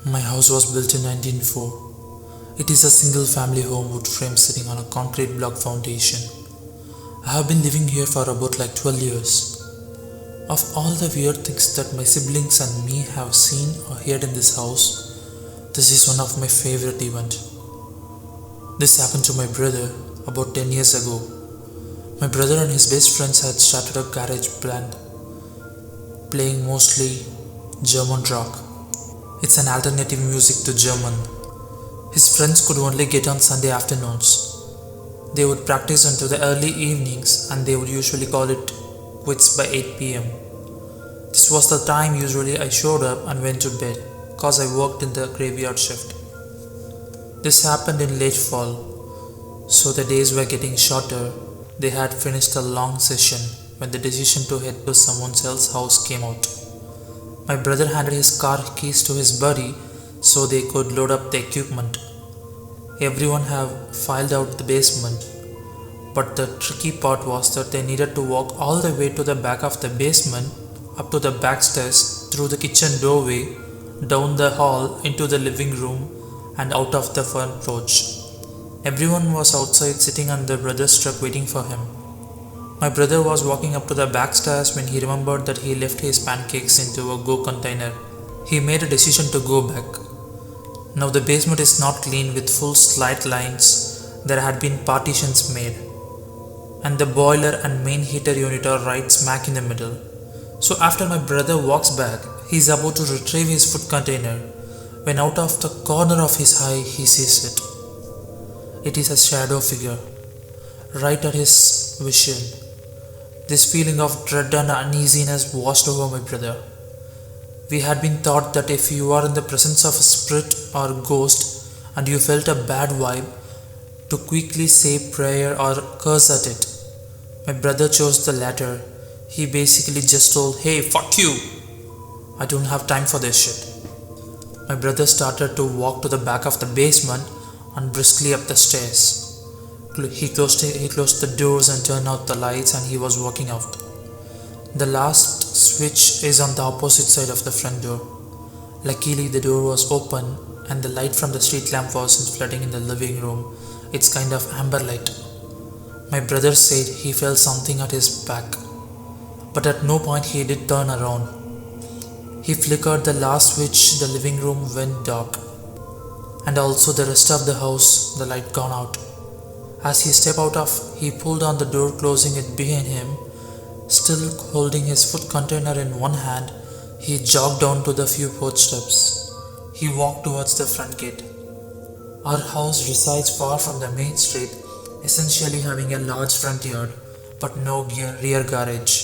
My house was built in 1904. It is a single family home wood frame sitting on a concrete block foundation. I have been living here for about 12 years. Of all the weird things that my siblings and me have seen or heard in this house, this is one of my favorite events. This happened to my brother about 10 years ago. My brother and his best friends had started a garage band playing mostly German rock. It's an alternative music to German. His friends could only get on Sunday afternoons. They would practice until the early evenings and they would usually call it quits by 8 pm. This was the time usually I showed up and went to bed cause I worked in the graveyard shift. This happened in late fall, so the days were getting shorter. They had finished a long session when the decision to head to someone else's house came out. My brother handed his car keys to his buddy so they could load up the equipment. Everyone had filed out the basement, but the tricky part was that they needed to walk all the way to the back of the basement, up to the back stairs, through the kitchen doorway, down the hall into the living room and out of the front porch. Everyone was outside sitting on their brother's truck waiting for him. My brother was walking up to the back stairs when he remembered that he left his pancakes into a go container. He made a decision to go back. Now the basement is not clean with full slight lines. There had been partitions made. And the boiler and main heater unit are right smack in the middle. So after my brother walks back, he is about to retrieve his food container when out of the corner of his eye he sees it. It is a shadow figure, right at his vision. This feeling of dread and uneasiness washed over my brother. We had been taught that if you are in the presence of a spirit or ghost and you felt a bad vibe, to quickly say prayer or curse at it. My brother chose the latter. He basically just told, "Hey, fuck you! I don't have time for this shit." My brother started to walk to the back of the basement and briskly up the stairs. He closed the doors and turned out the lights and he was walking out. The last switch is on the opposite side of the front door. Luckily, the door was open and the light from the street lamp wasn't flooding in the living room. It's kind of amber light. My brother said he felt something at his back, but at no point he did turn around. He flickered the last switch, the living room went dark, and also the rest of the house, the light gone out. As he stepped out he pulled on the door, closing it behind him. Still holding his food container in one hand, he jogged down to the few porch steps. He walked towards the front gate. Our house resides far from the main street, essentially having a large front yard, but no rear garage.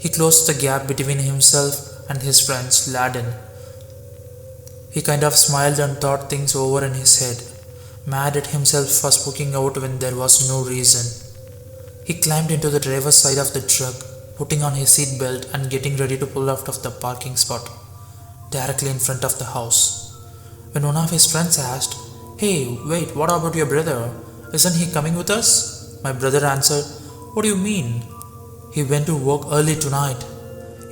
He closed the gap between himself and his friend Laden. He kind of smiled and thought things over in his head, mad at himself for spooking out when there was no reason. He climbed into the driver's side of the truck, putting on his seatbelt and getting ready to pull out of the parking spot, directly in front of the house. When one of his friends asked, "Hey, wait, what about your brother? Isn't he coming with us?" My brother answered, "What do you mean? He went to work early tonight.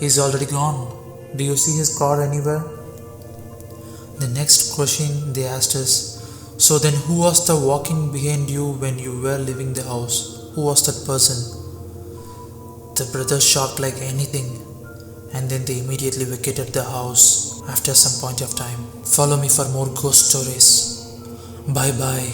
He's already gone. Do you see his car anywhere?" The next question they asked is, "So then who was the walking behind you when you were leaving the house? Who was that person?" The brothers shocked like anything, and then they immediately vacated the house after some point of time. Follow me for more ghost stories. Bye bye.